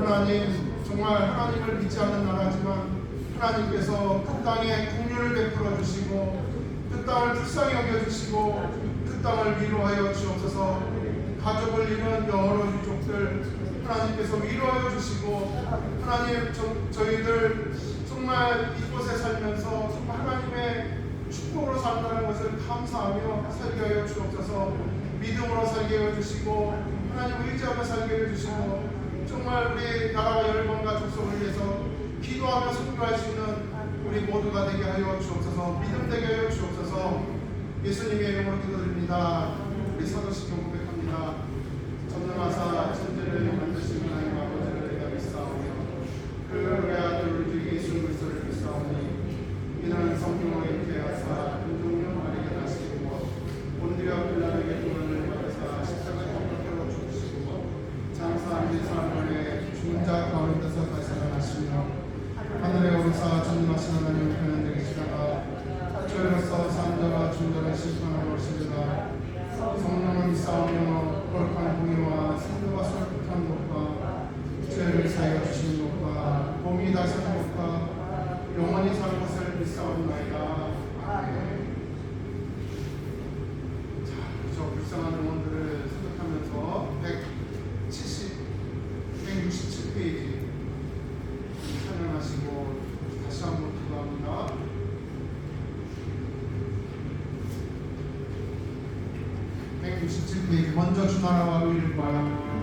하나님, 정말 하나님을 믿지 않는 나라지만 하나님께서 그 땅에 긍휼을 베풀어 주시고 그 땅을 불쌍히 여겨주시고 그 땅을 위로하여 주옵소서. 가족을 잃은 여러 유족들 하나님께서 위로하여 주시고, 하나님 저희들 정말 이곳에 살면서 정말 하나님의 축복으로 산다는 것을 감사하며 살게 하여 주옵소서. 믿음으로 살게 하여 주시고 하나님 의지하며 살게 하여 주시고, 정말 우리 나라와 열방과 족속을 위해서 기도하며 선교할 수 있는 우리 모두가 되게 하여 주옵소서. 믿음 되게 하여 주옵소서. 예수님의 이름으로 기도드립니다. 우리 사도신경 고백합니다. 전능하사 천지를 만드신 하나님 아버지를 내가 믿사오며 그 외아들 우리 예수 그리스도를 믿사오니 이는 성령으로 잉태하사 은종령 마리아에 나시고 본디와 빌라도에게 고난을 받으사 십자가에 못 박혀 죽으시고 장사한 지 사흘 만에 죽은 자 가운데서 다시 살아나시며 하늘에 오르사 전능하신 하나님 편에 계시다가 저희로서 산자와 중자를 심판하러 오시리라. 성령을 믿사오며 거룩한 공의와 성도가 솔직한 것과 죄를 사하여 주시는 것과 몸이 다시 사는 것과 영원히 사는 것을 믿사옵나이다. 아멘. 자, 저 불쌍한 영혼들을 생각하면서 167페이지 찬양하시고 다시 한번 기도합니다. 167페이지 먼저 주 나라와 의를 구하여 그리하며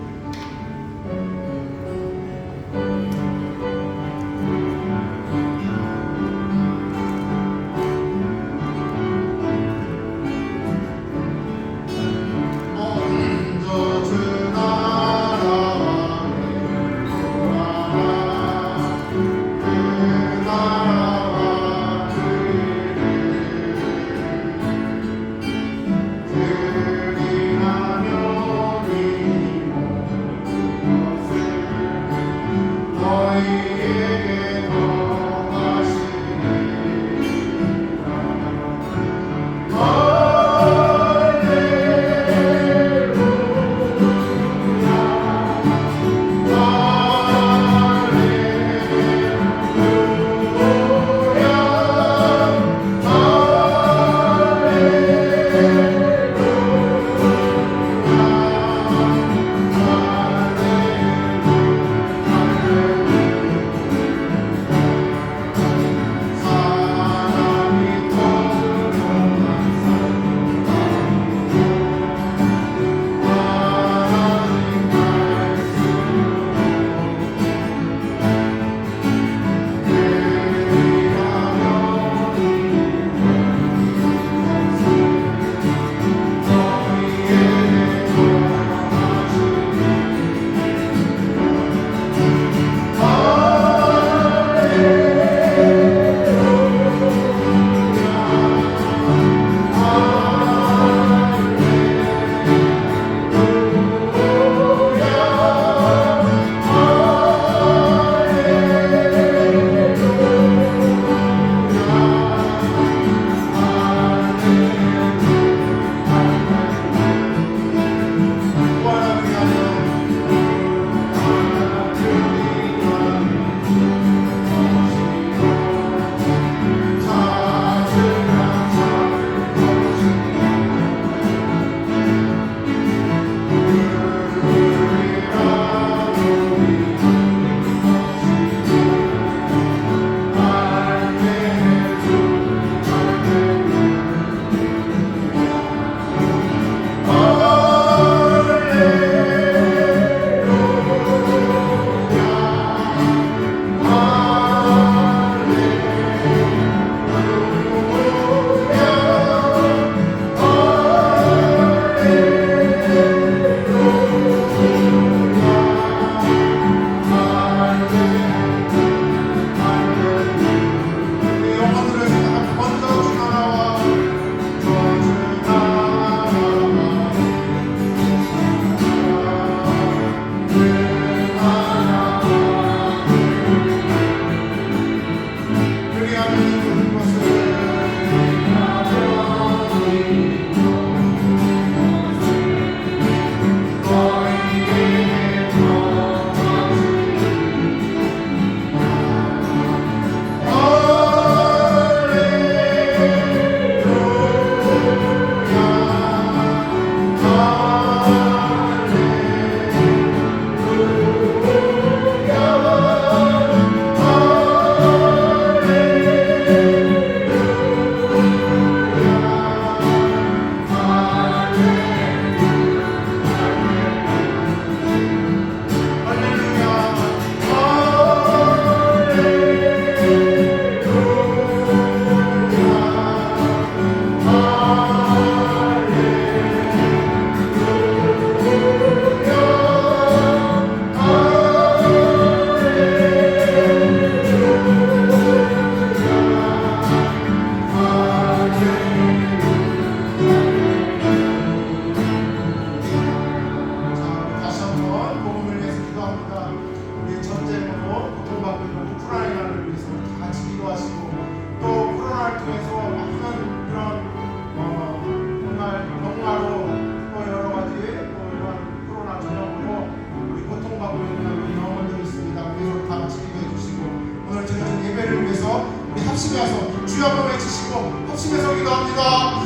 주여 한번 외치시고 합심해서 기도합니다.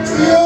주여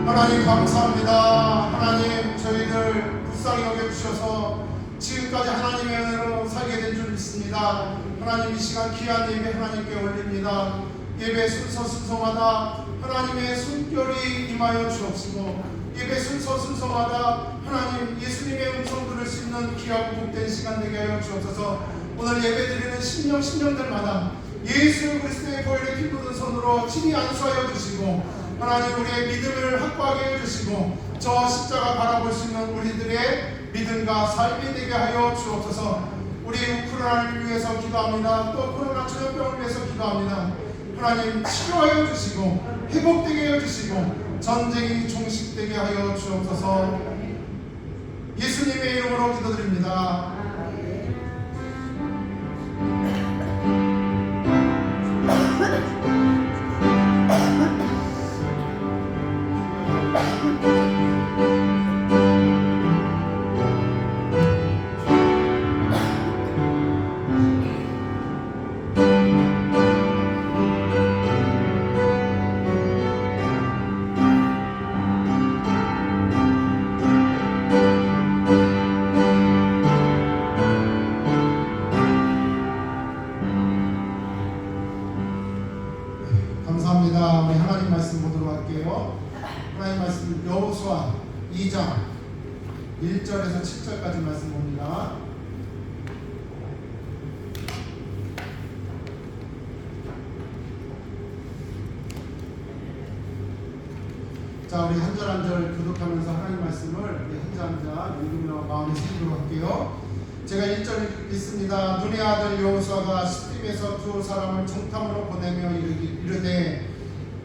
하나님 감사합니다. 하나님 저희들 불쌍히 여겨주셔서 지금까지 하나님의 은혜로 살게 된 줄 믿습니다. 하나님 이 시간 귀한 예배 하나님께 올립니다. 예배 순서마다 하나님의 숨결이 임하여 주옵시고 예배 순서마다 하나님 예수님의 음성 들을 수 있는 귀하고 복된 시간 되게 하여 주옵소서. 오늘 예배 드리는 신령들마다 예수 그리스도의 보혈의 피 묻은 손으로 친히 안수하여 주시고 하나님 우리의 믿음을 확고하게 해주시고 저 십자가 바라볼 수 있는 우리들의 믿음과 삶이 되게 하여 주옵소서. 우리 우크라이나를 위해서 기도합니다. 또 코로나 전염병을 위해서 기도합니다. 하나님 치료하여 주시고 회복되게 해주시고 전쟁이 종식되게 하여 주옵소서. 예수님의 이름으로 기도드립니다. 감사합니다. 우리 하나님 말씀 보도록 할게요. 하나님 말씀 여호수아 2장 1절에서 7절까지 말씀 봅니다. 자, 우리 한 절 한 절 교독하면서 하나님 말씀을 우리 한 절 한 절 읽으며 마음에 새기도록 할게요. 제가 1절 읽습니다. 눈의 아들 여호수아가 시팀에서 두 사람을 정탐으로 보내며 이르되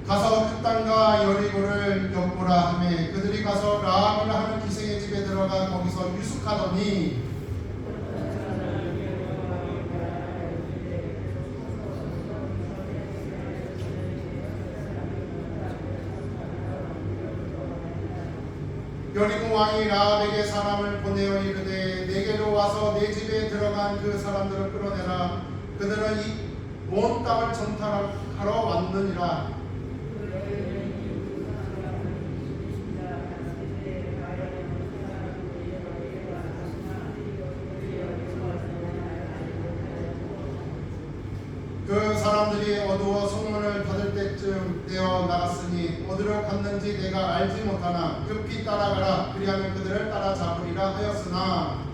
가서 그 땅과 여리고를 엿보라 하매 그들이 가서 라합이라 하는 기생의 집에 들어가 거기서 유숙하더니 여리고 왕이 라합에게 사람을 보내어 이르되 내게로 와서 내 집에 들어간 그 사람들을 끌어내라. 그들은 이 온 땅을 정탐하러 왔느니라. 그 사람들이 어두워 소문을 받을 때쯤 되어 나갔으니 어디로 갔는지 내가 알지 못하나 급히 따라가라. 그리하면 그들을 따라잡으리라 하였으나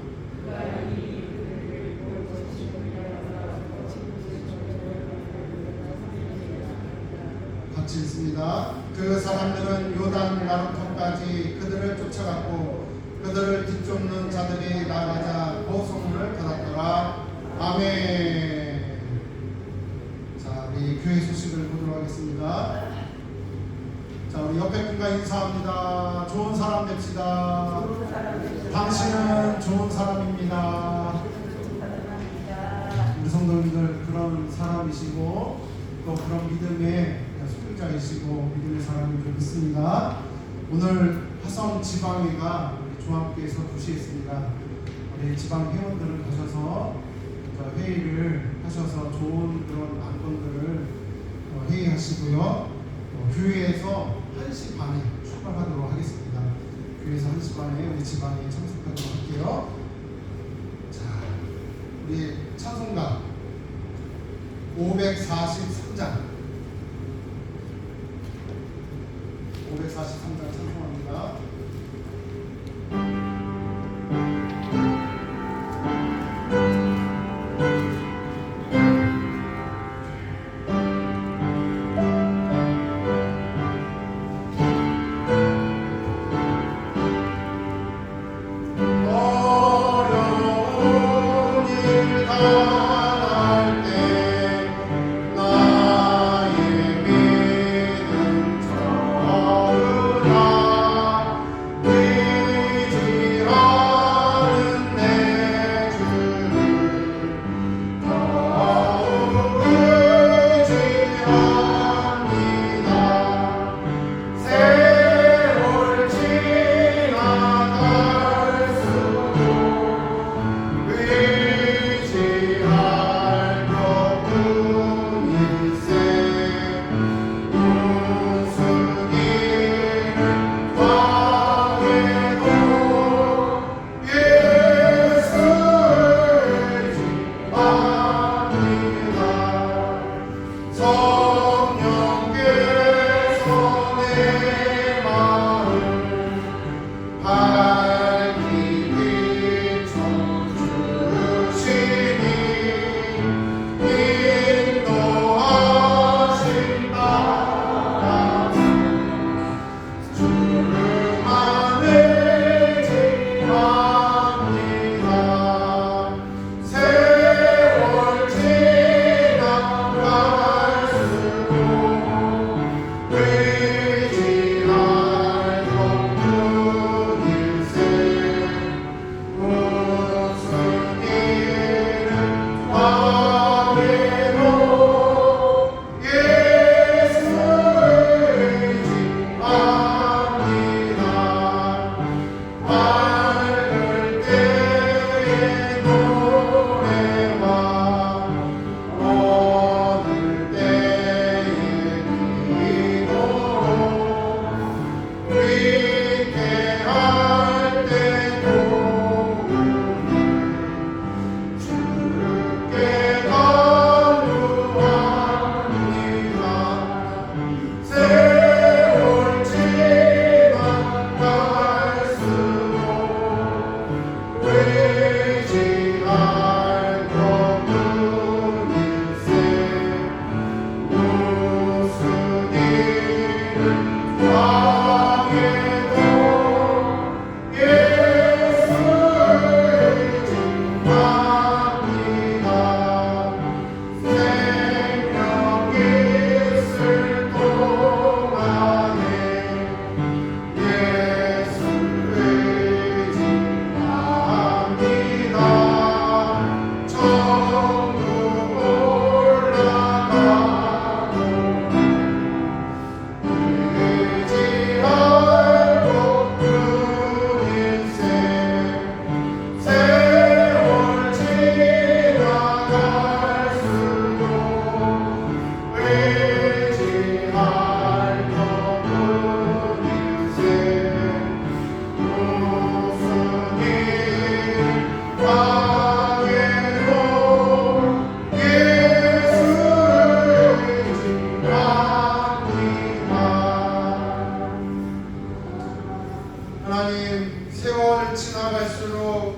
같이 읽습니다. 그 사람들은 요단 나루터까지 그들을 쫓아갔고 그들을 뒤쫓는 자들이 나가자 보소문을 받았더라. 아멘. 자, 우리 교회 소식을 보도록 하겠습니다. 자, 우리 옆에 분과 인사합니다. 좋은 사람 됩시다. 당신은 좋은 사람입니다. 우리 성도님들 그런 사람이시고 또 그런 믿음의 소유자이시고 믿음의 사람인 줄 믿습니다. 오늘 화성 지방회가 우리 중앙교회에서 부시했습니다. 우리 지방 회원들은 가셔서 회의를 하셔서 좋은 그런 안건들을 회의하시고요. 교회에서 1시 반에 출발하도록 하겠습니다. 교회에서 1시 반에 우리 지방에 참석하도록 할게요. 자, 우리 찬송가 543장 543장 찬송합니다.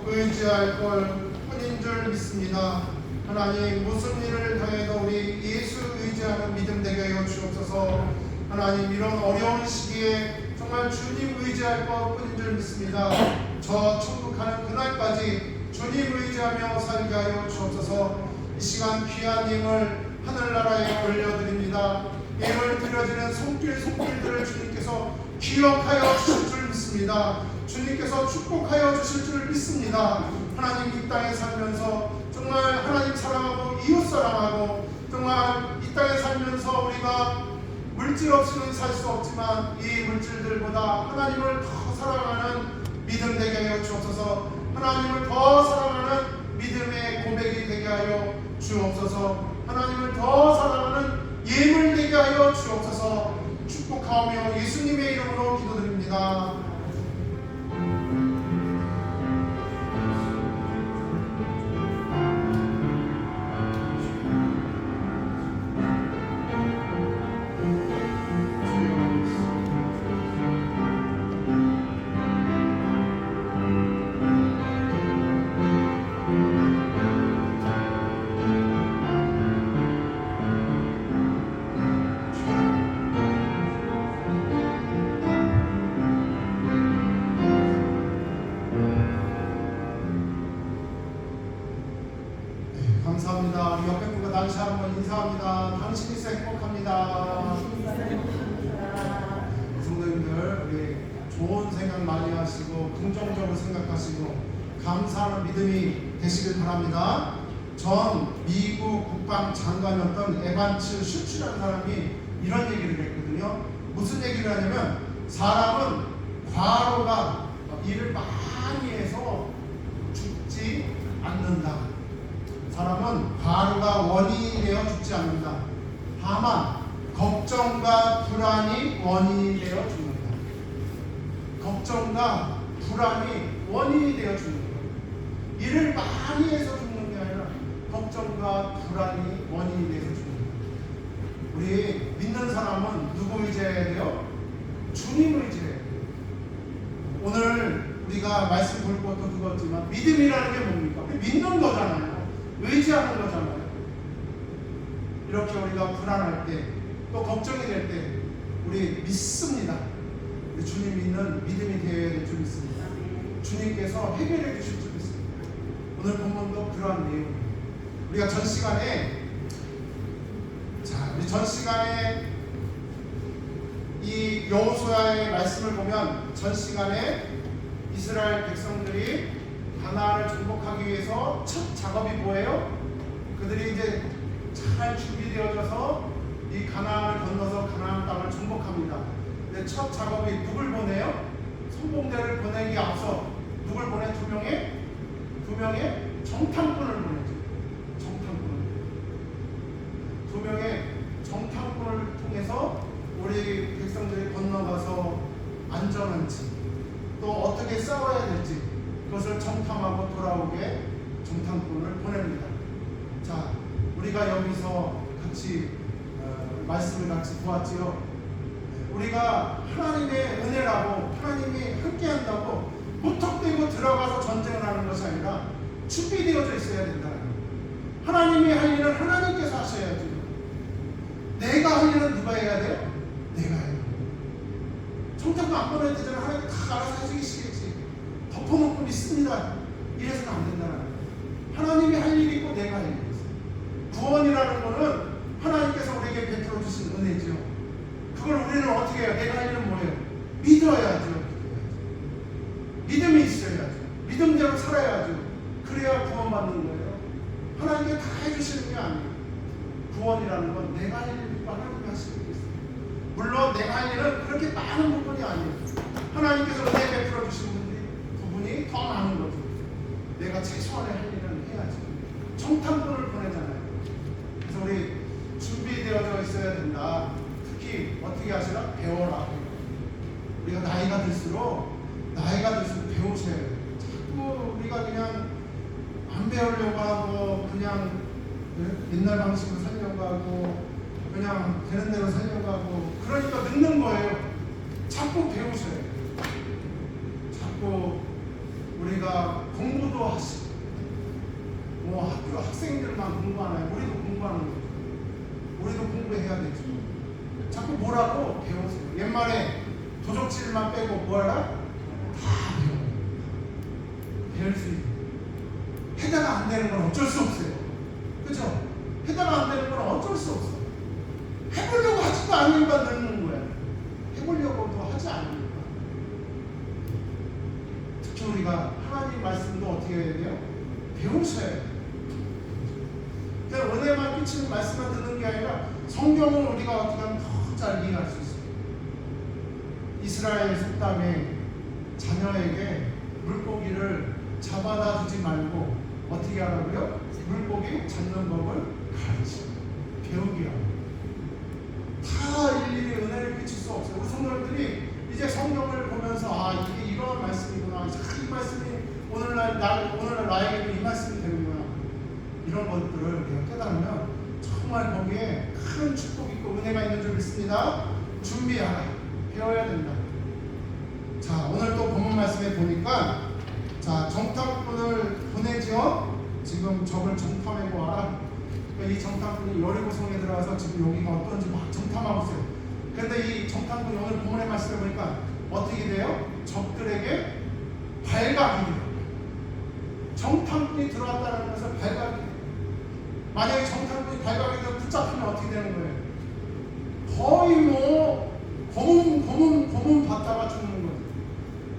의지할 걸 뿐인 줄 믿습니다. 하나님, 무슨 일을 당해도 우리 예수 의지하는 믿음 되게 하여 주옵소서. 하나님, 이런 어려운 시기에 정말 주님 의지할 것뿐인 줄 믿습니다. 저 천국 가는 그날까지 주님 의지하며 살게 하여 주옵소서. 이 시간 귀한 힘을 하늘나라에 올려드립니다. 예물 드려지는 손길들을 주님께서 기억하여 주실 줄 믿습니다. 주님께서 축복하여 주실 줄 믿습니다. 하나님, 이 땅에 살면서 정말 하나님 사랑하고 이웃 사랑하고 정말 이 땅에 살면서 우리가 물질 없이는 살 수 없지만 이 물질들보다 하나님을 더 사랑하는 믿음 되게 하여 주옵소서. 하나님을 더 사랑하는 믿음의 고백이 되게 하여 주옵소서. 하나님을 더 사랑하는 예물 되게 하여 주옵소서. 축복하오며 예수님의 이름으로 기도드립니다. 감사합니다. 우리 옆에 분과 다시 한번 인사합니다. 당신이 있어 행복합니다. 성도님들, 우리 좋은 생각 많이 하시고 긍정적으로 생각하시고 감사하는 믿음이 되시길 바랍니다. 전 미국 국방장관이었던 에반츠 슈츠라는 사람이 이런 얘기를 했거든요. 무슨 얘기를 하냐면, 사람은 과로가 일을 많이 해서 죽지 않는다. 사람은 과로가 원인이 되어 죽지 않는다. 다만 걱정과 불안이 원인이 되어 죽는다. 걱정과 불안이 원인이 되어 죽는 거예요. 일을 많이 해서 죽는 게 아니라 걱정과 불안이 원인이 되어서 죽는 거예요. 우리 믿는 사람은 누구 의지해야 돼요? 주님 의지해야 돼요. 오늘 우리가 말씀 볼 것도 그거지만 믿음이라는 게 뭡니까? 우리 믿는 거잖아요. 의지하는 거잖아요. 이렇게 우리가 불안할 때, 또 걱정이 될 때 우리 믿습니다. 우리 주님 믿는 믿음이 되어야 될 줄 믿습니다. 주님께서 해결해 주실 줄 믿습니다. 오늘 본문도 그러한 내용입니다. 우리가 전 시간에 이 여호수아의 말씀을 보면, 전 시간에 이스라엘 백성들이 가나안을 정복하기 위해서 첫 작업이 뭐예요? 그들이 이제 잘 준비되어져서 이 가나안을 건너서 가나안 땅을 정복합니다. 근데 첫 작업이 누굴 보내요? 선봉대를 보내기 앞서 누굴 보내? 두 명의 정탐꾼을 보내죠. 두 명의 정탐꾼을 통해서 우리 백성들이 건너가서 안전한지, 또 어떻게 싸워야 될지 그것을 정탐하고 돌아오게 정탐꾼을 보냅니다. 자, 우리가 여기서 같이 말씀을 같이 보았지요. 우리가 하나님의 은혜라고, 하나님이 함께한다고 무턱대고 들어가서 전쟁을 하는 것이 아니라 준비되어져 있어야 된다는 거예요. 하나님이 할 일은 하나님께서 하셔야죠. 내가 할 일은 누가 해야 돼요? 내가 해야 돼요. 정탐꾼 안 보내야 되잖아. 하나님 다 알아서 해주시겠지. 덮어놓고 믿습니다. 이래서는 안 된다는 거예요. 하나님이 할 일이 있고 내가 할 일이 있어요. 구원이라는 거는 하나님께서 우리에게 베풀어 주신 은혜죠. 그걸 우리는 어떻게 해요? 내가 할 일은 뭐예요? 믿어야죠. 믿음이 있어야죠. 믿음대로 살아야죠. 그래야 구원받는 거예요. 하나님께 다 해주시는 게 아니에요. 구원이라는 건 내가 할 일이 있고 하나님이 하시는 게 있어요. 물론 내가 할 일은 그렇게 많은 부분이 아니에요. 하나님께서 은혜 베풀어 주신 부분이 더 많은 거죠. 내가 최소한의 할 일은 해야지. 정탐꾼을 보내잖아요. 그래서 우리 준비되어져 있어야 된다. 특히 어떻게 하시라? 배워라. 우리가 나이가 들수록 배우셔야 돼요. 자꾸 우리가 그냥 안 배우려고 하고 그냥 옛날 방식으로 살려고 하고 그냥 되는 대로 살려고 하고, 그러니까 늙는 거예요. 자꾸 배우셔야 돼요. 자꾸 우리가 공부도 하시고, 뭐 학교 학생들만 공부하나요? 우리도 공부하는 거죠. 우리도 공부해야 되죠. 자꾸 뭐라도 배우세요. 옛말에 도적질만 빼고 뭐하라? 다 배울 수 있어요. 해다가 안 되는 건 어쩔 수 없어요. 그죠? 해다가 안 되는 건 어쩔 수 없어. 해보려고 하지도 않으니까 늦는 거야. 해보려고도 하지 않으니까. 특히 우리가 하나님 말씀도 어떻게 해야 돼요? 배우셔야 돼요. 그냥 은혜만 끼치는 말씀만 듣는 게 아니라 성경을 우리가 어떻게 하면 더 잘 이해할 수 있어요. 이스라엘 속담에 자녀에게 물고기를 잡아다 주지 말고 어떻게 하라고요? 물고기 잡는 법을 가르치고 배우게 하고. 다 일일이 은혜를 끼칠 수 없어요. 우리 성도님들이 이제 성경을 보면서 아 이게 이런 말씀이구나. 이 말씀이 오늘날 나에게도 이 말씀이 되는구나. 이런 것들을 우리가 깨달으면 정말 거기에 큰 축복이 있고 은혜가 있는 줄 믿습니다. 준비하라. 배워야 된다. 자, 오늘 또 본문 말씀에 보니까 자, 정탐꾼을 보내지요. 지금 적을 정탐하고 와라. 이 정탐꾼이 여리고성에 들어가서 지금 여기가 어떤지 막 정탐하고 있어요. 그런데 이 정탐꾼이 오늘 본문의 말씀을 보니까 어떻게 돼요? 적들에게 발각이 돼요. 정탐꾼이 들어왔다는 것은 발각이 돼요. 만약에 정탐꾼이 발각이 되어 붙잡히면 어떻게 되는 거예요? 거의 뭐 고문 받다가 죽는 거예요.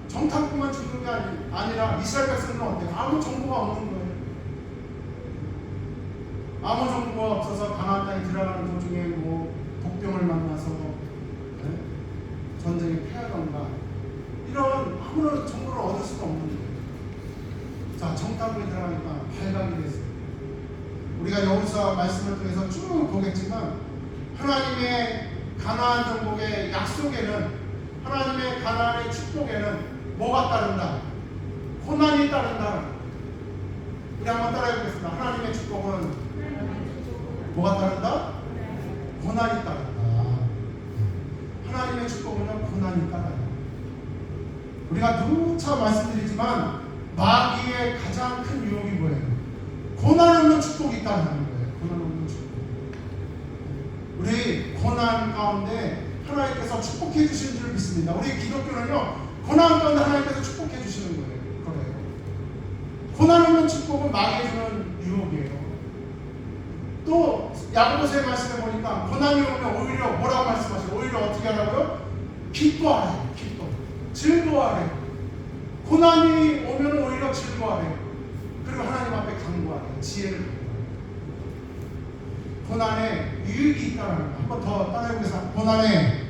정탐꾼만 죽는 게 아니라 이스라엘 백성들은 어때요? 아무 정보가 없는 거예요. 아무 정보가 없어서 가나안 땅에 들어가는 도중에 뭐 복병을 만나서 전쟁에 패하던가 이런 아무런 정보를 얻을 수가 없는 거예요. 자, 정탐꾼이 들어가니까 발각이 됐어요. 우리가 여호수아 말씀을 통해서 쭉 보겠지만 하나님의 가나안 정복의 약속에는 하나님의 가나안의 축복에는 뭐가 따른다? 고난이 따른다. 우리 한번 따라해 보겠습니다. 하나님의 축복은 뭐가 따른다? 고난이 따른다. 하나님의 축복은요 고난이 따라요. 우리가 누차 말씀드리지만 마귀의 가장 큰 유혹이 뭐예요? 고난 없는 축복이 있다는 거예요. 고난 없는 축복. 우리 고난 가운데 하나님께서 축복해 주시는 줄 믿습니다. 우리 기독교는요 고난 가운데 하나님께서 축복해 주시는 거예요. 그래요. 고난 없는 축복은 마귀에 주는 유혹이에요. 또 야고보서의 말씀에 보니까 고난이 오면 오히려 뭐라고 말씀하세요? 오히려 어떻게 하라고요? 기뻐하래요. 기뻐. 즐거워하래요. 고난이 오면 오히려 즐거워하래요. 그리고 하나님 앞에 간구하래요. 지혜를 간구하래요. 고난에 유익이 있다는 거. 한번 더 따라해보겠습니다. 고난에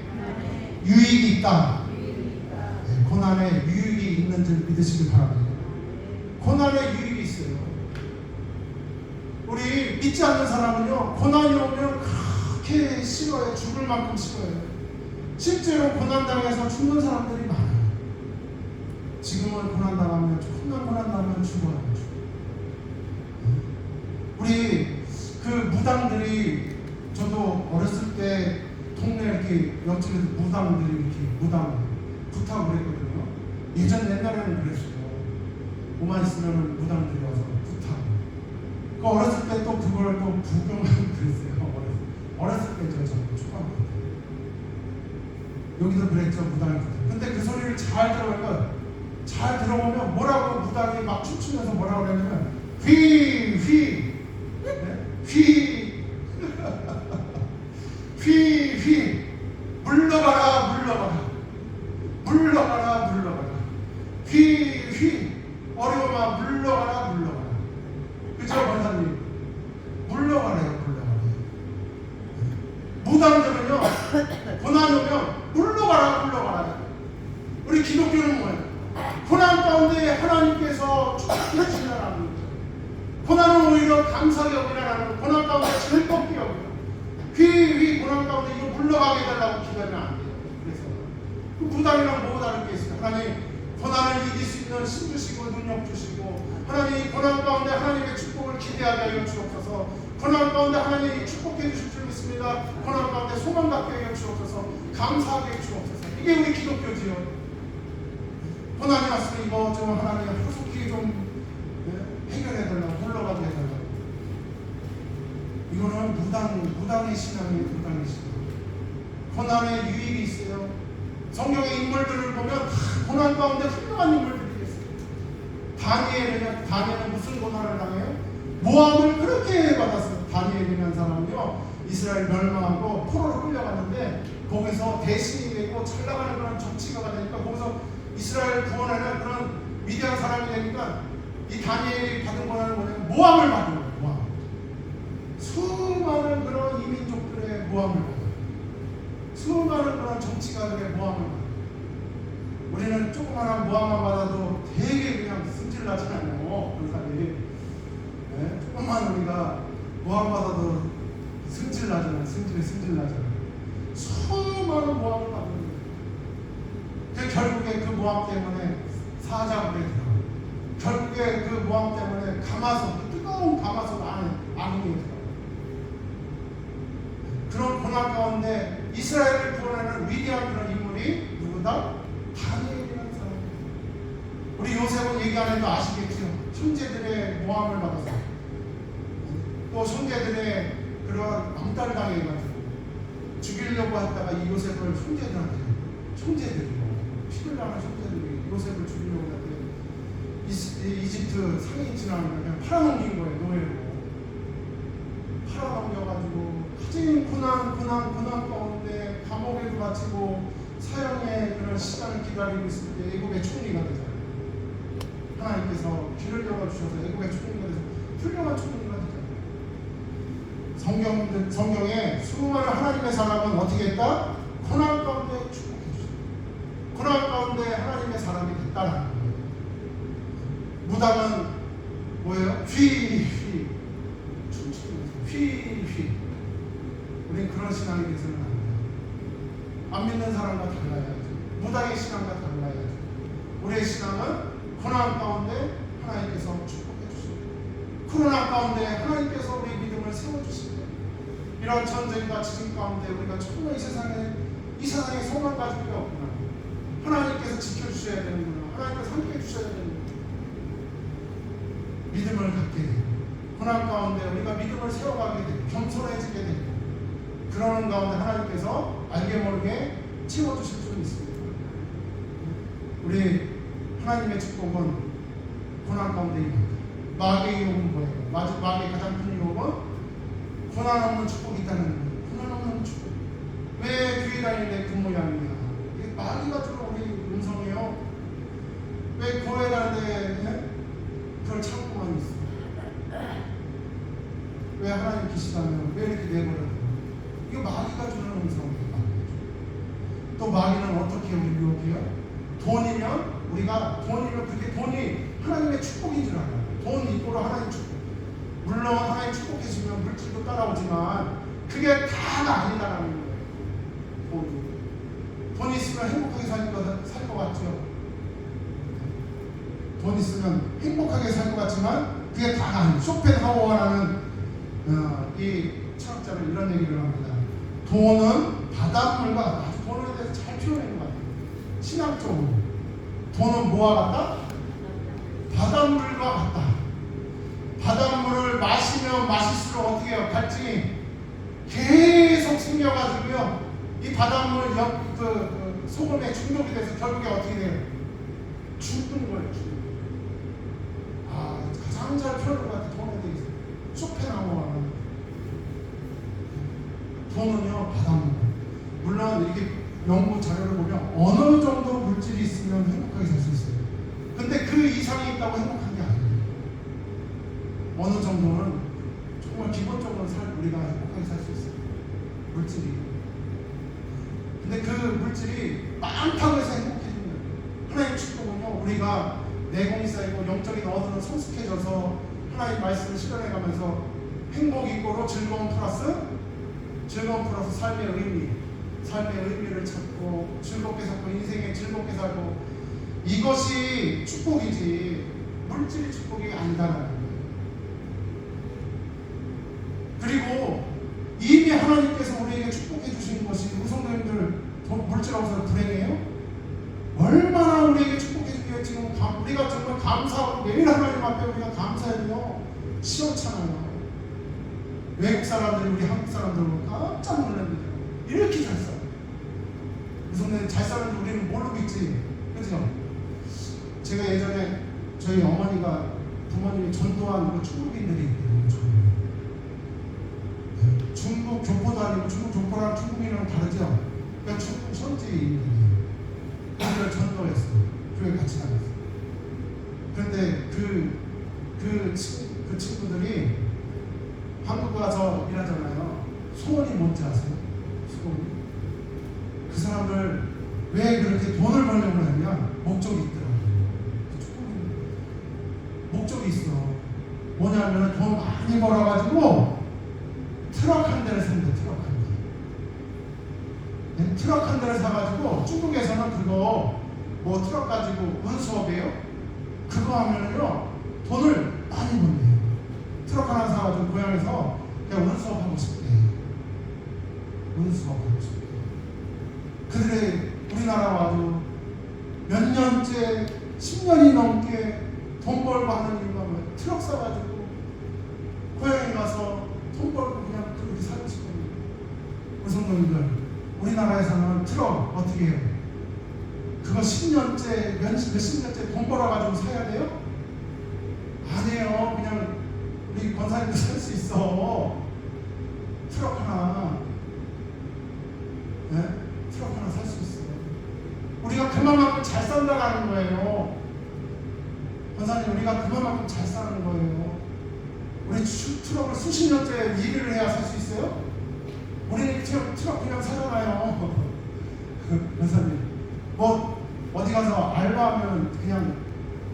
유익이 있다. 네, 고난에 유익이 있는 줄 믿으시길 바랍니다. 고난에 유익이 있어요. 우리 믿지 않는 사람은요 고난이 오면 그렇게 싫어요. 죽을 만큼 싫어요. 실제로 고난당해서 죽는 사람들이 많아요. 지금은 고난당하면 조금만 고난당하면 죽어요. 우리 그 무당들이 저도 어렸을 때 동네 이렇게 옆집에서 무당들이 이렇게 무당 부탁을 했거든요. 옛날에는 그랬어요. 뭐만 있으면 무당들이 와서 부탁. 그 어렸을 때 또 그걸 또 구경하고 그랬어요. 어렸을 때 저 초등학교 때 여기도 그랬죠. 무당이 부탁. 근데 그 소리를 잘 들어보니까 잘 들어보면 뭐라고 무당이 막 춤추면서 뭐라고 그러냐면 휘휘 휘휘 물러가라 휘휘 어려움아 물러가라 그죠 권사님? 물러가래요. 무당들은요 고난 오면 물러가라. 우리 기독교는 뭐예요? 고난 가운데 하나님께서 축복해 주시라는 거예요. 고난은 오히려 감사하게 여기라는 거예요. 고난 가운데 즐겁게 여기라. 휘 고난 가운데 이거 물러가게 해달라고 기도하면 안 돼요. 그래서 그 무당이랑 뭐가 다른 게 있어요? 하나님 고난을 이길 수 있는 힘 주시고 능력 주시고 하나님 고난 가운데 하나님의 축복을 기대하게 하여 주옵소서. 고난 가운데 하나님이 축복해 주실 줄 믿습니다. 고난 가운데 소망 갖게 하여 주옵소서. 감사하게 해 주옵소서. 이게 우리 기독교지요. 고난이 왔으면 이거 좀 하나님 후속히 좀 해결해달라고 물러가게 해달라고. 이거는 무당의 신앙이에요. 무당의 신앙. 고난의 유익이 있어요. 성경의 인물들을 보면 다 고난 가운데 훌륭한 인물들이 있어요. 다니엘은 무슨 고난을 당해요? 모함을 그렇게 받았어요. 다니엘이라는 사람은요, 이스라엘 멸망하고 포로로 끌려갔는데 거기서 대신이 되고 잘 나가는 그런 정치가가 되니까 거기서 이스라엘 구원하는 그런 위대한 사람이 되니까 이 다니엘이 받은 고난은 뭐냐면 모함을 받은 거예요. 모함. 수많은 그런 이민족들의 모함을 받아요. 수많은 그런 정치가들의 모함을 받아요. 우리는 조그마한 모함만 받아도 되게 그냥 승질나지 않아요. 그런 사람이. 네? 조금만 우리가 모함 받아도 승질나잖아요. 승질나잖아요. 수많은 모함을 받는 거예요. 결국에 그 모함 때문에 사자굴에 들어가요. 결국에 그 모함 때문에 가마솥, 뜨거운 가마솥 안에 악령이 들어가요. 그런 고난 가운데 이스라엘을 구원하는 위대한 그런 인물이 누구다? 다니엘이라는 사람입니다. 우리 요셉은 얘기 안 해도 아시겠죠? 형제들의 모함을 받아서 또 형제들의 그런 왕따당해가지고 죽이려고 했다가 이 요셉을 형제들이 피를 나는 형제들이 요셉을 죽이려고 했는데 이집트 상인지나는 그냥 팔아넘긴 거예요. 노예로 팔아넘겨가지고 가진 고난 가운데 감옥에도 갇히고 사형의 그런 시간을 기다리고 있을 때 애국의 총리가 되잖아요. 하나님께서 길을 열어주셔서 애국의 총리가 돼서 훌륭한 총리가 되잖아요. 성경에 수많은 하나님의 사람은 어떻게 했다? 고난 가운데 축복해 주셨어요. 고난 가운데 하나님의 사람이 됐다는 거예요. 무당은 뭐예요? 휘휘 우리는 그런 신앙이 돼서는 안 돼요. 안 믿는 사람과 달라야죠. 무당의 신앙과 달라야죠. 우리의 신앙은 고난 가운데 하나님께서 축복해 주십니다. 코로나 가운데 하나님께서 우리의 믿음을 세워주십니다. 이런 전쟁과 지진 가운데 우리가 정말 이 세상에 소망 가질 게 없구나. 하나님께서 지켜주셔야 되는구나. 하나님께서 함께해 주셔야 되는구나. 믿음을 갖게 되고 고난 가운데 우리가 믿음을 세워가게 되고 겸손해지게 되고 그러는 가운데 하나님께서 알게 모르게 채워주실 줄 믿습니다. 우리 하나님의 축복은 고난 가운데 있습니다. 마귀의 유혹은 뭐예요? 마귀의 가장 큰 유혹은 고난 없는 축복이 있다는 거예요. 고난 없는 축복. 왜 교회 다니는데 그 모양이냐? 이게 마귀가 주는 우리 음성이에요. 왜 교회 다니는데 그걸 참고만 있어? 왜 하나님 계시다면 왜 이렇게 내버려둬? 이거 마귀가 주는 음성이에요. 또 마귀는 어떻게 우리 유혹해요? 돈이면 그게 돈이 하나님의 축복인 줄 알아요. 돈 이꼬로 하나님 축복. 물론 하나님 축복해주면 물질도 따라오지만 그게 다가 아니다라는 거예요. 돈 있으면 행복하게 살 것 같죠. 돈 있으면 행복하게 살 것 같지만 그게 다가 아니에요. 쇼펜하우어라는 이 철학자는 이런 얘기를 합니다. 돈은 바닷물과 아주 돈에 대해서 잘 표현한 것 같아요. 신학적으로 돈은 뭐와 같다? 바닷물과 같다. 바닷물을 마시면 마실수록 어떻게 해요? 갈증이 계속 생겨가지고요. 이 바닷물 소금에 중독이 돼서 결국에 어떻게 돼요? 죽는 거예요. 가장 잘 표현한 것 같아요. 돈에 대해서 쇼펜하우어는 돈은요 바닷물. 물론 이렇게 연구 자료를 보면 어느 정도 물질이 있으면 행복하게 살 수 있어요. 근데 그 이상이 있다고 행복한 게 아니에요. 어느 정도는 정말 기본적으로 우리가 행복하게 살 수 있어요. 물질이. 근데 그 물질이 많다고 해서 행복해지는 거예요. 하나님 축복은요, 우리가 내공이 쌓이고 영적인 어른은 성숙해져서 하나님 말씀을 실현해가면서 행복 이꼬로 즐거움 플러스 삶의 의미를 찾고 즐겁게 살고 인생에 즐겁게 살고 이것이 축복이지 물질이 축복이 아니다라는 거예요. 그리고 이미 하나님께서 우리에게 축복해 주신 것이 우성도님들 물질 없어서 불행해요? 얼마나 우리에게 축복해 주기에 지금 우리가 정말 감사하고 매일 하나님 앞에 우리가 감사해요. 시원찮아요. 외국 사람들이 우리 한국 사람들 보고 깜짝 놀랍니다. 이렇게 잘 살아요. 성도님 잘 사는지 우리는 모르고 있지. 그죠? 제가 예전에 저희 어머니가 부모님이 전도한 그 중국인들이 있거든요. 중국 교포도 아니고 중국 교포랑 중국인이랑 다르죠? 그러니까 중국 현지인들이에요. 그들을 전도했어요. 교회 같이 다녔어요. 그런데 그 친구들이 한국 와서 일하잖아요. 소원이 뭔지 아세요? 소원이? 그 사람을 왜 그렇게 돈을 벌려고 하냐? 목적이 있더라고요. 목적이 있어. 뭐냐면 돈 많이 벌어가지고 트럭 한 대를 산대. 트럭 한 대. 네? 트럭 한 대를 사가지고 중국에서는 그거 뭐 트럭 가지고 운수업이에요. 그거 하면은요 돈을 많이 번대요. 트럭 하나 사가지고 고향에서 그냥 운수업 하고 싶대. 운수업 하고 싶대. 그들의 우리나라 와도 몇 년째 10년이 넘게 돈 벌고 하는 이유가 뭐예요? 트럭 사가지고 고향에 가서 돈 벌고 그냥 그렇게 살고 싶거든요. 우리 성도님들, 우리나라에서는 트럭 어떻게 해요? 그거 10년째, 몇십 년째 돈 벌어가지고 사야 돼요? 아니에요. 그냥 우리 권사님도 살 수 있어. 트럭 하나. 네? 트럭 하나 살 수 있어요. 우리가 그만큼 잘 산다는 거예요. 권사님, 우리가 그만큼 잘 사는 거예요. 우리 트럭을 수십 년째 일을 해야 살 수 있어요? 우리는 트럭 그냥 사잖아요. 권사님, 뭐 어디 가서 알바하면 그냥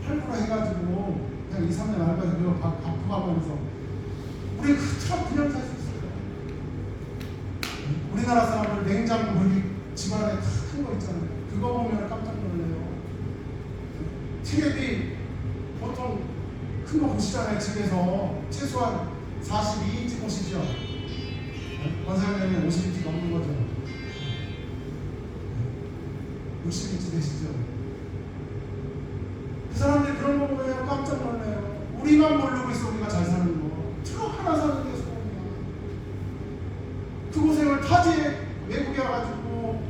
할부로 해가지고 그냥 2, 3년 알바해서 그거 갚고 가면서 우리 그 트럭 그냥 살 수 있어요. 우리나라 사람들 냉장고 그렇게 집안에 큰 거 있잖아요. 그거 보면 깜짝 놀래요. 텔레비 보통 큰 거 보시잖아요. 집에서 최소한 42인치 보시죠. 권사님은 50인치 넘는 거죠. 60인치 되시죠. 그 사람들이 그런 거 보면 깜짝 놀라요. 우리만 모르고 있어. 우리가 잘 사는 거. 트럭 하나 사는 게 소원이야. 그 고생을 타지에 외국에 와가지고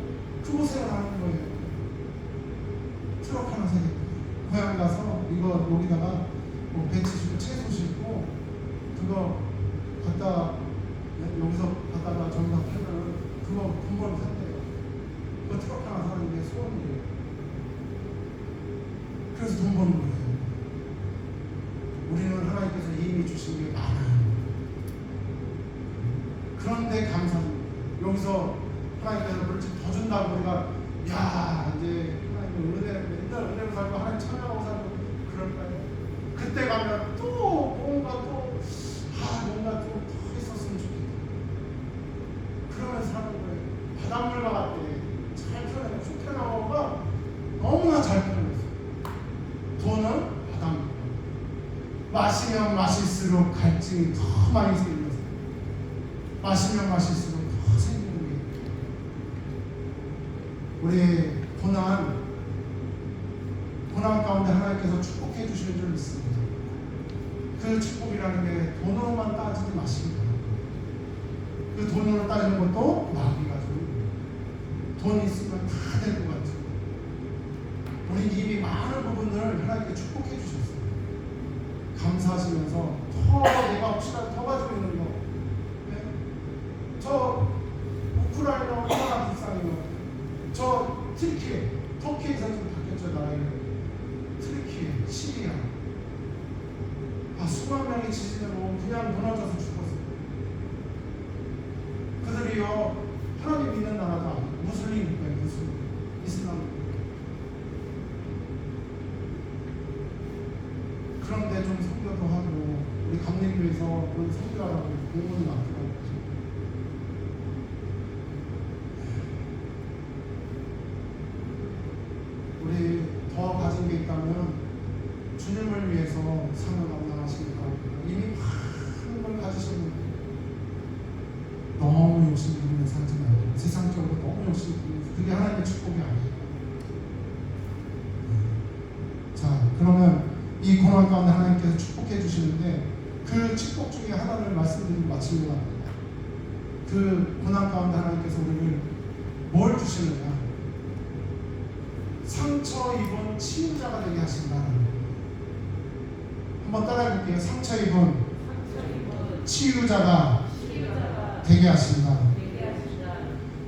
그 고생을 하는 거예요. 트럭 하나 사겠다. 고향 가서 이거 여기다가 뭐 배치 싣고 채소 싣고 그거 갖다 여기서 갖다가 저기다 팔면 그거 돈 벌고 산대요. 그 트럭 하나 사는 게 소원이에요. 그래서 돈 버는 거예요. 우리는 하나님께서 이미 주신 게 많아요. 그런데 감사합니다. 여기서 하나님께서 그렇지 더 준다고 우리가 야 이제 하나님 맨날 은혜로 살고 하나님 찬양하고 살고 그럴까요? 그때 가면 또 뭔가 또 더 있었으면 좋겠다. 그러면서 사는 거예요. 바닷물과 같대. 잘 표현해요. 쇼펜하우어가 너무나 잘 표현했어요. 돈은 바닷물. 마시면 마실수록 갈증이 더 많이 생기면서 마시면 마실수록 더 생기는 게 우리의 고난 가운데 하나님께서 축복해 주시는 줄 믿습니다. 그 축복이라는 게 돈으로만 따지지 마시기 바랍니다. 그 돈으로 따지는 것도 마귀가 돈 있으면 다 될 것 같아요. 우리 이미 많은 부분을 하나님께 축복해 주셨어요. 감사하시면서 내가 혹시나 더 가지고 있는 거, 네? 저 우크라이나 얼마나 불쌍해요. 저 터키에서 좀 바뀌었죠. 나라를 트리키에, 시리아. 수만 명이 지진으로 그냥 무너져서 죽었어요. 그들이요 하나님 믿는 나라도 아니고 무슬림이고요. 이슬람. 그런데 좀 선교도 하고 우리 감리교에서 그런 선교하라고 공문이 많더라고요. 우리 더 가진 게 있다면 주님을 위해서 삶을 감당하시기 바랍니다. 이미 많은 걸 가지셨는데 너무 욕심 부리며 살지 말고 세상적으로 너무 욕심 부리면서 그게 하나님의 축복이 아니에요. 자, 그러면 이 고난 가운데 하나님께서 축복해 주시는데 그 축복 중에 하나를 말씀드리고 마치려고 합니다. 그 고난 가운데 하나님께서 우리를 뭘 주시느냐? 상처 입은 치유자가 되게 하신다는 거예요. 한번 따라해 볼게요. 상처 입은 치유자가 되게 하신다.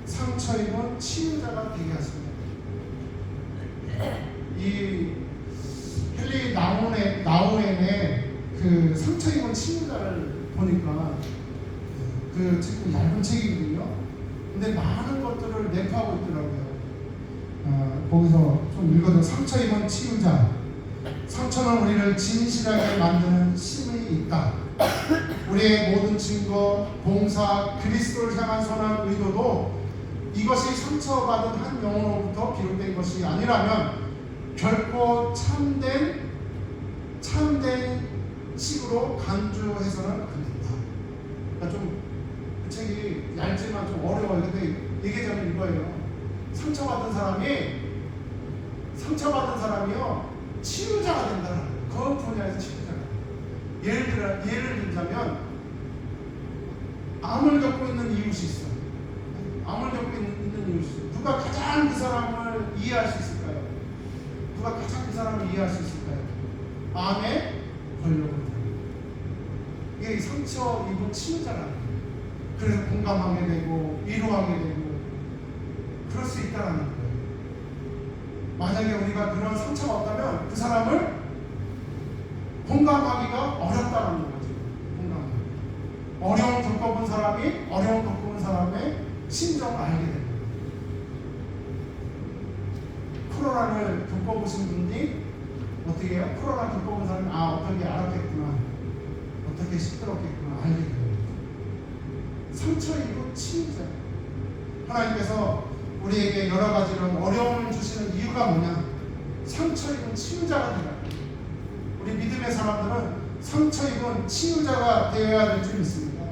상처 입은 치유자가 되게 하신다. 이 헨리 나우엔의 그 상처 입은 치유자를 보니까 그 책 얇은 책이거든요. 근데 많은 것들을 내포하고 있더라고요. 거기서 좀 읽어도 상처 입은 치유자. 상처는 우리를 진실하게 만드는 힘이 있다. 우리의 모든 증거, 봉사, 그리스도를 향한 선한 의도도 이것이 상처받은 한 영혼으로부터 비롯된 것이 아니라면 결코 참된 식으로 간주해서는 안 된다. 그러니까 좀 그 책이 얇지만 좀 어려워요. 근데 얘기하자면 이거예요. 상처받은 사람이요 치유자가 된다는 거예요. 그 분야에서 치유자가. 예를 들자면 암을 겪고 있는 이웃이 있어. 암을 겪고 있는 이웃이 있어. 누가 가장 그 사람을 이해할 수 있을까요? 누가 가장 그 사람을 이해할 수 있을까요? 암에 걸려버린다. 이게 상처 입은 치유자라는 거예요. 그래서 공감하게 되고 위로하게 되고 그럴 수 있다는 거예요. 만약에 우리가 그런 상처가 없다면 그 사람을 공감하기가 어렵다는 거죠. 어려움 겪어본 사람이 어려움 겪어본 사람의 심정을 알게 됩니다. 코로나를 겪어보신 분이 어떻게 해요? 코로나 겪어본 사람이 어떻게 알았겠구나, 어떻게 시끄럽겠구나 알게 됩니다. 상처 입은 치유자. 하나님께서 우리에게 여러 가지로 어려움을 주시는 이유가 뭐냐? 상처 입은 치유자가 되라. 우리 믿음의 사람들은 상처 입은 치유자가 되어야 될 줄 믿습니다.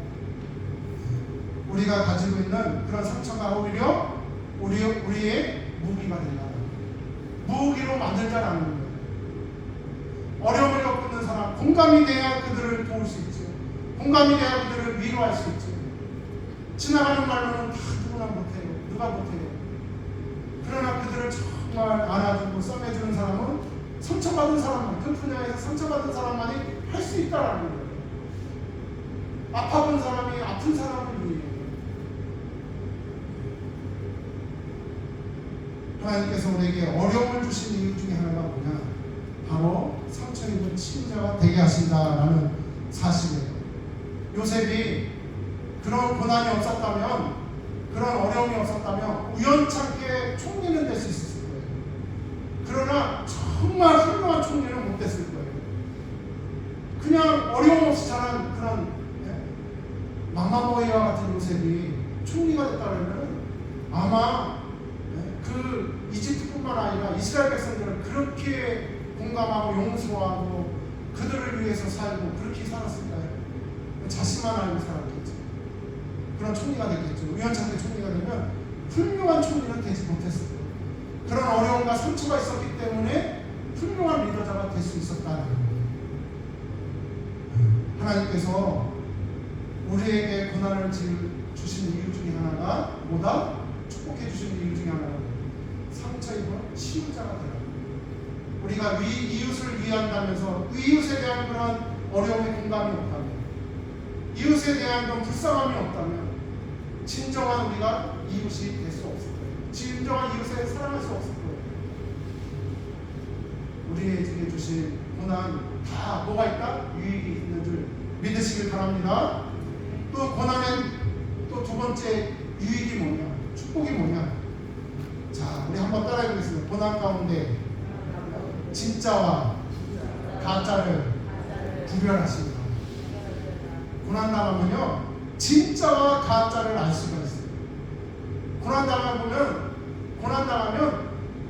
우리가 가지고 있는 그런 상처가 오히려 우리의 무기가 된다. 무기로 만들자라는 거예요. 어려움을 겪고 있는 사람, 공감이 돼야 그들을 도울 수 있죠. 공감이 돼야 그들을 위로할 수 있죠. 지나가는 말로는 다 누구나 못해요. 누가 못해요. 그러나 그들을 정말 안아주고 썸매주는 사람은 상처받은 사람만, 그 분야에서 상처받은 사람만이 할 수 있다라는 거예요. 아파본 사람이 아픈 사람을 위해. 하나님께서 우리에게 어려움을 주신 이유 중에 하나가 뭐냐? 바로 상처 입은 치유자가 되게 하신다라는 사실이에요. 요셉이 그런 고난이 없었다면, 그런 어려움이 없었다면 우연찮게 총리는 될 수 있었을 거예요. 그러나 정말 훌륭한 총리는 못 됐을 거예요. 그냥 어려움 없이 자란 그런 마마보이와 같은 요셉이 총리가 됐다면 아마 그 이집트뿐만 아니라 이스라엘 백성들을 그렇게 공감하고 용서하고 그들을 위해서 살고 그렇게 살았을까요? 자신만 알고 살았겠죠. 그런 총리가 되겠죠. 우연찮게 총리가 되면 훌륭한 총리는 되지 못했을 거예요. 그런 어려움과 상처가 있었기 때문에 훌륭한 리더자가 될 수 있었다는 거예요. 하나님께서 우리에게 고난을 주신 이유 중에 하나가 뭐다? 축복해 주신 이유 중에 하나가 상처 입은 치유자가 되라. 우리가 이웃을 위한다면서 이웃에 대한 그런 어려움의 공감이 없다면, 이웃에 대한 그런 불쌍함이 없다면 진정한 우리가 이웃이 될 수 없을 거예요. 진정한 이웃을 사랑할 수 없을 거예요. 우리에게 주신 고난 다 뭐가 있다? 유익이 있는 줄 믿으시길 바랍니다. 또 고난의 또 두 번째 유익이 뭐냐? 축복이 뭐냐? 자, 우리 한번 따라해 보겠습니다. 고난 가운데 진짜와 가짜를 구별하십니다. 고난 당하면요, 진짜와 가짜를 알 수가 있어요. 고난 당하면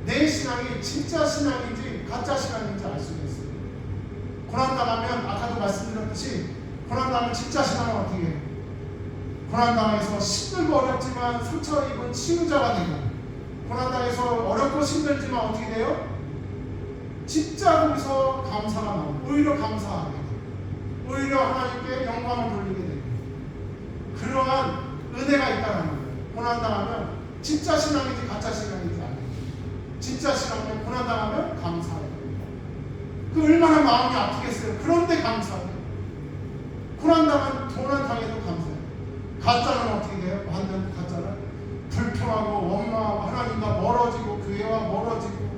내 신앙이 진짜 신앙인지 가짜 신앙인지 알 수가 있어요. 고난 당하면 아까도 말씀드렸듯이 고난 당하면 진짜 신앙은 어떻게 해요? 고난 당해서 힘들고 어렵지만 상처 입은 치유자가 되고, 고난 당해서 어렵고 힘들지만 어떻게 돼요? 진짜 거기서 감사가 나오고 오히려 감사하게 되고 오히려 하나님께 영광을 돌리게 되고 그러한 은혜가 있다는 거예요. 고난 당하면 진짜 신앙인지 가짜 신앙인지 알게 돼요. 진짜 신앙에 고난당하면 감사해요. 그 얼마나 마음이 아프겠어요. 그런데 감사해요. 고난당해도 감사해요. 가짜는 어떻게 돼요? 반대로 가짜는 불평하고 원망하고 하나님과 멀어지고 교회와 멀어지고.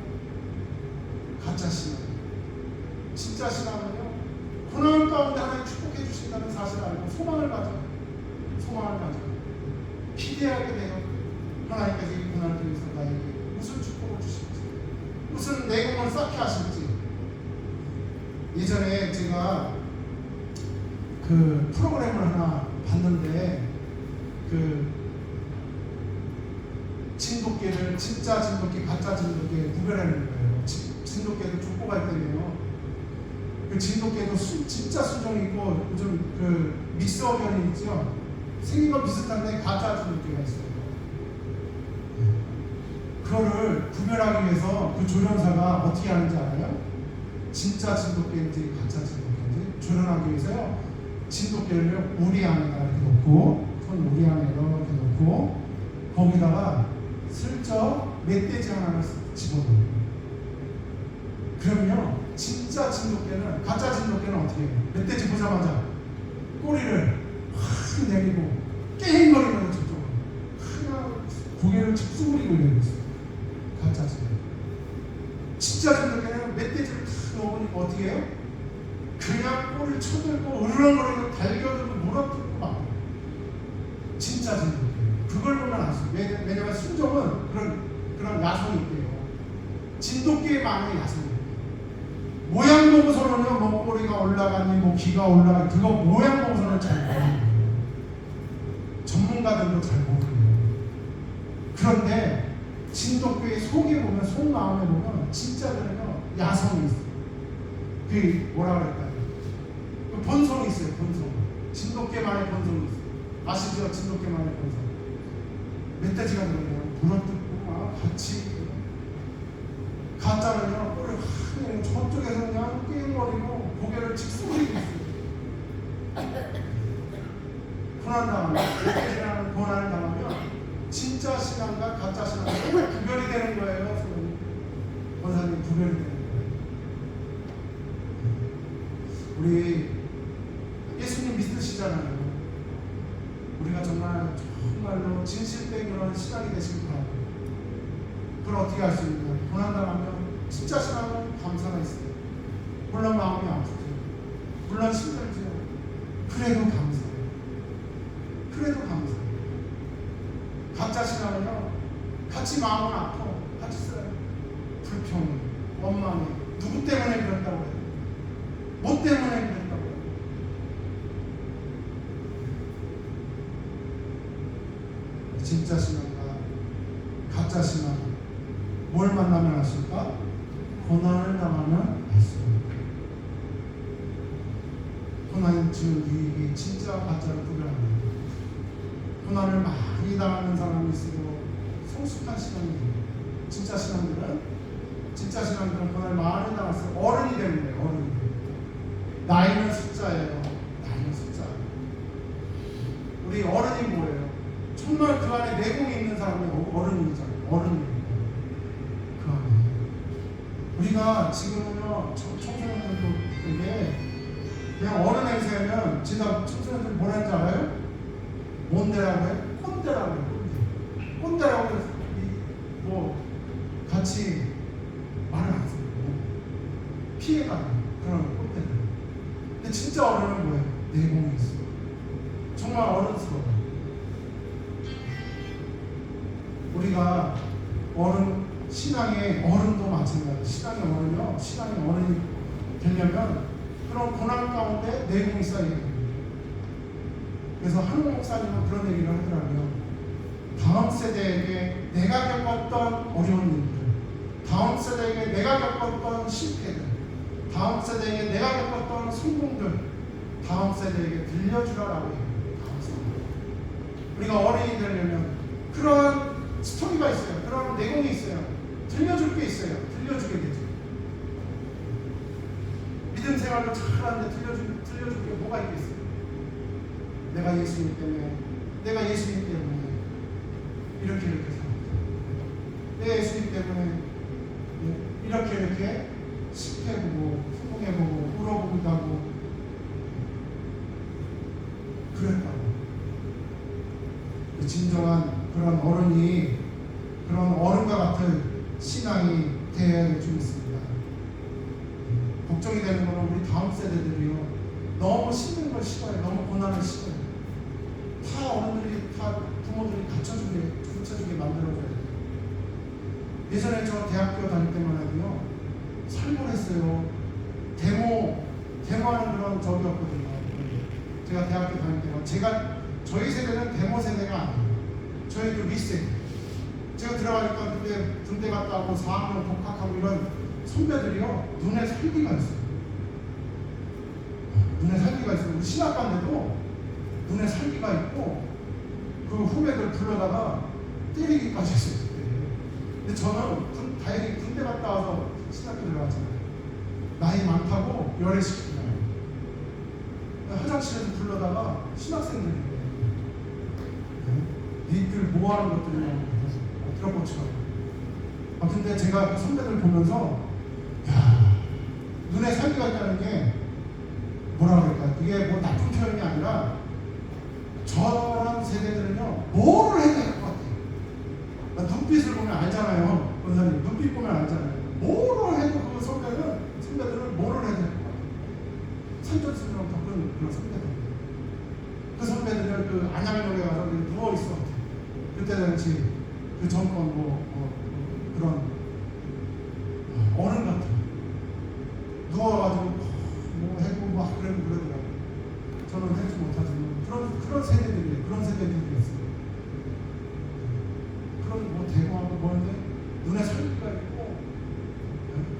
가짜 신앙. 진짜 신앙은요, 고난 가운데 하나님 축복해 주신다는 사실을 알고 소망을 가져요. 기대하게 돼요. 하나님께서 이 고난을 통해서 나에게 무슨 축복을 주실지, 무슨 내공을 쌓게 하실지. 예전에 제가 그 프로그램을 하나 봤는데, 그 진돗개를 진짜 진돗개, 가짜 진돗개 구별하는 거예요. 진돗개도 족보 갈 때는요, 그 진돗개도 진짜 순종이 있고, 요즘 그 믹스어견이 있죠. 생긴 건 비슷한데 가짜 진돗개가 있어요. 그거를 구별하기 위해서 그 조련사가 어떻게 하는지 알아요? 진짜 진돗개인지 가짜 진돗개인지 조련하기 위해서요, 진돗개를 우리 안에다 이렇게 놓고, 손 우리 안에 이렇게 놓고, 거기다가 슬쩍 멧돼지 하나를 집어넣어요. 그러면요, 진짜 진돗개는, 가짜 진돗개는 어떻게 해요? 멧돼지 보자마자 꼬리를 확 내리고 깽거리면서 저쪽으로 그냥 고개를 숙이고 이러고 있어요. 가짜 진돗개. 진짜 진돗개는 멧돼지를 탁 넣어보니까 어떻게 해요? 그냥 꼬리를 쳐들고 으르렁거리고 달겨들고 물어뜯고 막. 진짜 진돗개. 그걸 보면 아시죠? 왜냐면 순종은 그런 야성이 있대요. 진돗개만의 야성이에요. 모양 보고서는요, 뭐 꼬리가 올라가니 뭐 귀가 올라가니, 그거 모양 보고서는 잘 모르는 거예요. 전문가들도 잘 모르는 거예요. 그런데 진돗개의 속에 보면, 속마음에 보면 진짜들은요, 야성이 있어요. 그게 뭐라 그럴까요? 그 본성이 있어요. 본성. 진돗개만의 본성이 있어요. 아시죠? 진돗개만의 본성. 멧돼지가 그러네요. 물어뜯고 막 같이. 가짜는요, 꼬리를 확 내리고 저쪽에서 그냥 깽거리고 고개를 직수그리고 있어요. 고난당하면, 멧돼지라는 고난을 당하면 진짜 신앙과 가짜 신앙이 구별이 되는 거예요. 권사님, 구별이 되는 거예요. 우리 예수님 믿으시잖아요. 우리가 정말로 진실된 그런 신앙이 되시길 바랍니다. 그걸 어떻게 할 수 있냐? 고난당하면 진짜 신앙은 감사가 있어요. 물론 마음이 아프죠. 물론 힘들죠. 그래도 감사해요. 그래도 감사해요. 가짜 신앙은요, 같이 마음은 아파. 같이 써요. 불평해, 원망해. 누구 때문에 그랬다고 해요? 뭐 때문에 그랬다고 해요? 진짜 신앙과 가짜 신앙, 뭘 만나면 아실까? 고난을 당하면 알수입니다. 고난이 주는 유익이 진짜 가짜를 구별합니다. 고난을 많이 당하는 사람일수록 성숙한 신앙이에요. 진짜 신앙들은 고난을 많이 당할수록 어른이 되는 거예요. 어른이 되는 거예요. 나이는 숫자예요. 나이는 숫자. 우리 어른이 뭐예요? 정말 그 안에 내공이 있는 사람이 어른이잖아요. 어른이에요. 그 안에. 우리가 지금은요, 청소년들에게 그냥 어른 행세하면 진짜 청소년들 뭐라 하는지 알아요? 뭔데라고 해요? 꼰대라고 해요. 꼰대라고 해서 뭐 같이 말을 안 쓰고 피해가는 그런 꼰대들. 근데 진짜 어른은 뭐예요? 내공이 있어. 정말 어른스러워요. 우리가 어른, 신앙의 어른도 마찬가지예요. 신앙의 어른이요, 신앙의 어른이 되려면 그런 고난 가운데 내공이 쌓여야 됩니다. 그래서 한국 목사님은 그런 얘기를 하더라고요. 다음 세대에게 내가 겪었던 어려운 일들, 다음 세대에게 내가 겪었던 실패들, 다음 세대에게 내가 겪었던 성공들, 다음 세대에게 들려주라라고 해요. 다음 세대. 우리가 어른이 되려면 그런 스토리가 있어요. 그런 내공이 있어요. 들려줄 게 있어요. 들려주게 되죠. 믿음 생활을 잘하는데 들려줄 게 뭐가 있겠어요? 내가 예수님 때문에 이렇게 살았다. 내가 예수님 때문에 이렇게 식해보고 후궁해보고 울어보기도 하고 그랬다고. 진정한 그런 어른이 그런 어른과 같은 신앙이 되어야 될 줄 믿습니다. 걱정이 되는 거는 우리 다음 세대들이요, 너무 힘든 걸 싫어해. 너무 고난을 싫어해. 다 어른들이 다 부모들이 갖춰주게 만들어줘야 돼요. 예전에 저 대학교 다닐 때만 해도요, 살벌했어요. 데모하는 그런 적이었거든요. 제가 대학교 다닐 때만, 저희 세대는 데모 세대가 아니에요. 저희도 윗세대. 제가 들어가니까 그때 군대 갔다 오고 4학년 복학하고 이런 선배들이요, 눈에 살기가 있어요. 눈에 살기가 있어요. 우리 신학관에도 눈에 살기가 있고, 그 후배들 불러다가 때리기까지 했어요. 근데 저는 다행히 군대 갔다 와서 신학교 들어갔잖아요. 나이 많다고 열애시키잖아요. 화장실에서 불러다가 신학생들이 니들 뭐하는 것들이냐고 들어보치라고. 근데 제가 그 선배들 보면서 눈에 살기가 있다는 게 뭐라 그럴까, 그게 뭐 나쁜 표현이 아니라 저런 세대들은요, 뭐를 해도 할 것 같아요. 눈빛을 보면 알잖아요. 원사님 눈빛 보면 알잖아요. 뭐를 해도 그 선배들은 뭐를 해도 할 것 같아요. 산전수전 겪은 그런 선배들. 그 선배들은 그 안양역에 가서 누워있어. 그때 당시 그 정권 그런 어른 같은 누워가지고 뭐 해고 막 그러더라고요. 저는 해지 못하지만 그런 세대들이에요. 그런 세대들이었어요. 그런 뭐 대구하고 뭐인데 눈에 살기가 있고,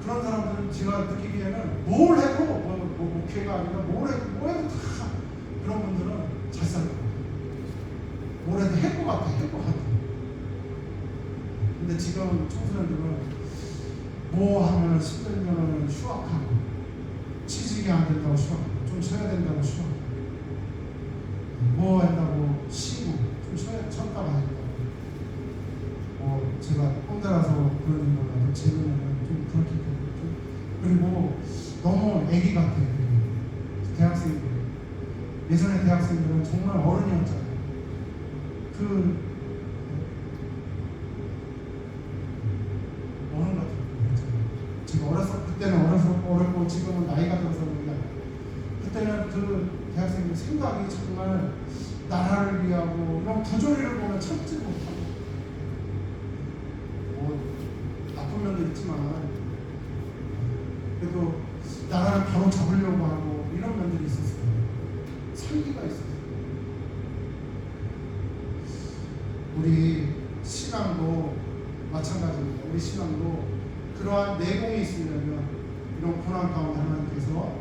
그런 사람들은 제가 느끼기에는 뭘 해도 뭐 목회가 아니라 뭘 해도 다 그런 분들은 잘 살아요. 뭘 해도 할 것 같아. 근데 지금 청소년들은 뭐 하면 힘들면 휴학하고, 취직이 안 된다고 휴학하고, 좀 쉬어야 된다고 휴학하고, 뭐 한다고 쉬고, 좀 쉬었다 가야 된다고. 제가 홍대라서 그런 거라도 제 눈에는 좀 그렇게 되고, 그리고 너무 애기 같아요. 대학생들. 예전에 대학생들은 정말 어른이었잖아요. 어른 같은 거였잖아요. 제가 그때는 어렸고 지금은 나이가 들어서 그런가. 그때는 그 대학생들 생각이 정말 나라를 위하고, 이런 부조리를 보면 참지 못하고, 나쁜 면도 있지만 그래도 나라를 바로 잡으려고 하고 이런 면들이 있었어요. 살기가 있었어요. 우리 신앙도 마찬가지입니다. 우리 신앙도 그러한 내공이 있으려면, 이런 고난 가운데 하나님께서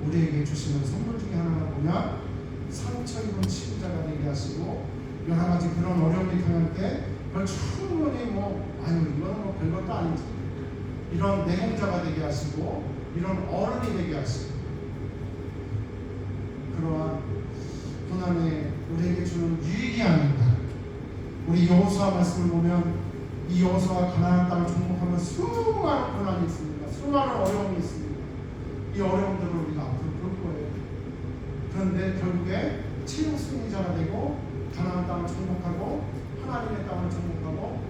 우리에게 주시는 선물 중에 하나가 뭐냐? 상처 입은 치유자가 되게 하시고, 여러 가지 그런 어려움이 당할 때 그걸 충분히 이거는 별것도 아니지, 이런 내공자가 되게 하시고, 이런 어른이 되게 하시고, 그러한 고난에 우리에게 주는 유익이 아닌가. 우리 여호수아 말씀을 보면, 이 여호수아가 가나안 땅을 정복하면 수많은 고난이 있습니다. 수많은 어려움이 있습니다. 이 어려움들을 우리가 앞으로 볼 거예요. 그런데 결국에 최후 승리자가 되고, 가나안 땅을 정복하고 하나님의 땅을 정복하고,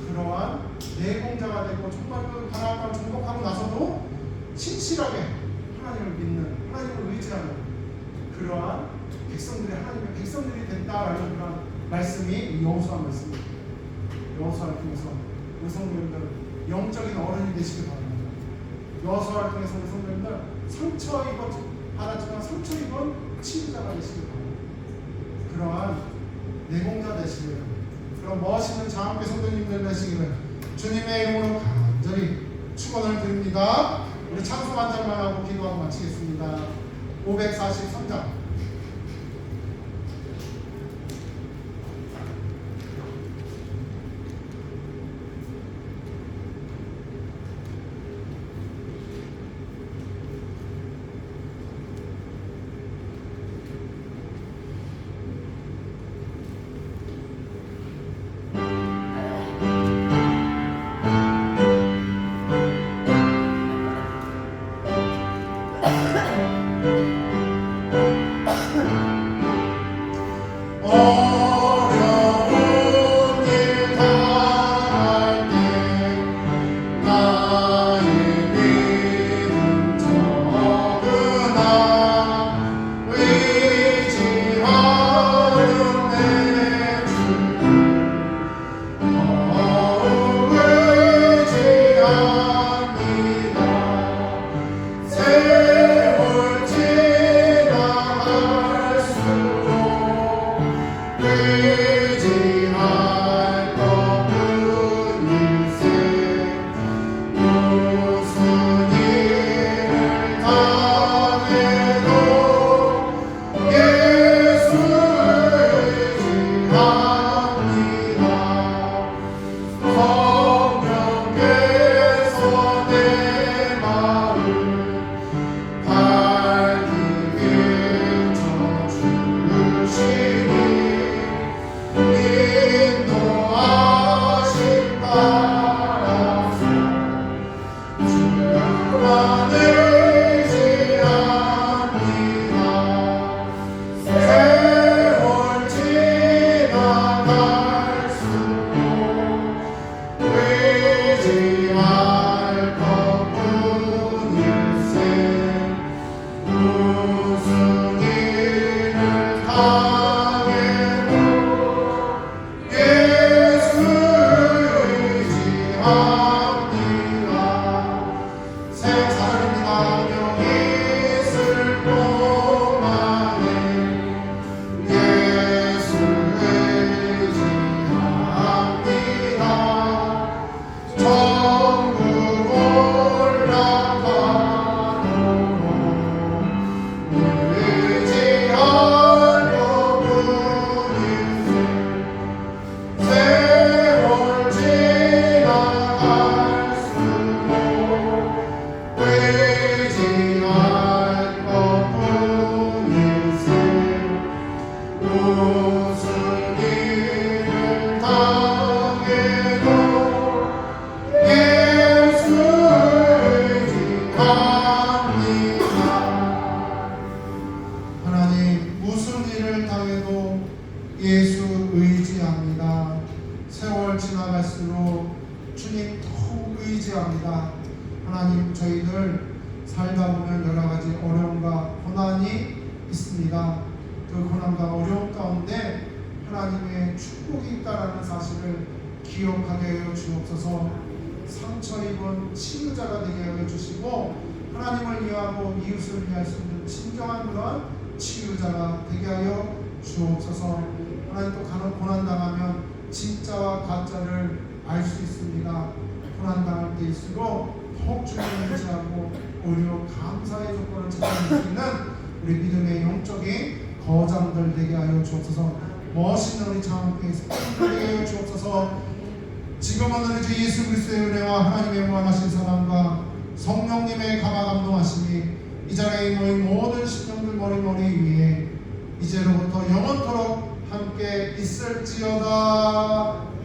그러한 내공자가 되고, 정말 그 가나안 땅을 정복하고 나서도 신실하게 하나님을 믿는, 하나님을 의지하는 그러한 하나님의 백성들이 됐다라는 그런 말씀이 여호수아 말씀입니다. 여호수아를 통해서 우리 성도님들 영적인 어른이 되시길 바랍니다. 여호수아를 통해서 우리 성도님들 상처 받았지만 상처 입은 치유자가 되시길 바랍니다. 그러한 내공자 되시길, 그런 멋있는 자함께 성도님들 되시기를 주님의 이름으로 간절히 축원을 드립니다. 우리 찬송 한 장만 하고 기도하고 마치겠습니다. 543장. 지나갈수록 주님 더욱 의지합니다. 하나님, 저희들 살다 보면 여러 가지 어려움과 고난이 있습니다. 그 고난과 어려움 가운데 하나님의 축복이 있다라는 사실을 기억하게 하여 주옵소서. 상처 입은 치유자가 되게 하여 주시고 하나님을 위하고 이웃을 위할 수 있는 진정한 그런 치유자가 되게 하여 주옵소서. 하나님, 또 간혹 고난당하면 진짜와 가짜를 알 수 있습니다. 고난당할 때일수록 더욱 주님을 의지하고 오히려 감사의 조건을 찾아낼 수 있는 우리 믿음의 영적인 거장들 되게 하여 주옵소서. 멋있는 우리 장학교의 스승들 되게 하여 주옵소서. 지금은 우리 주 예수 그리스도의 은혜와 하나님의 무한하신 사랑과 성령님의 감화감동하심이 이 자리에 모인 모든 신령들 머리 위에 이제로부터 영원토록 함께 있을지어다.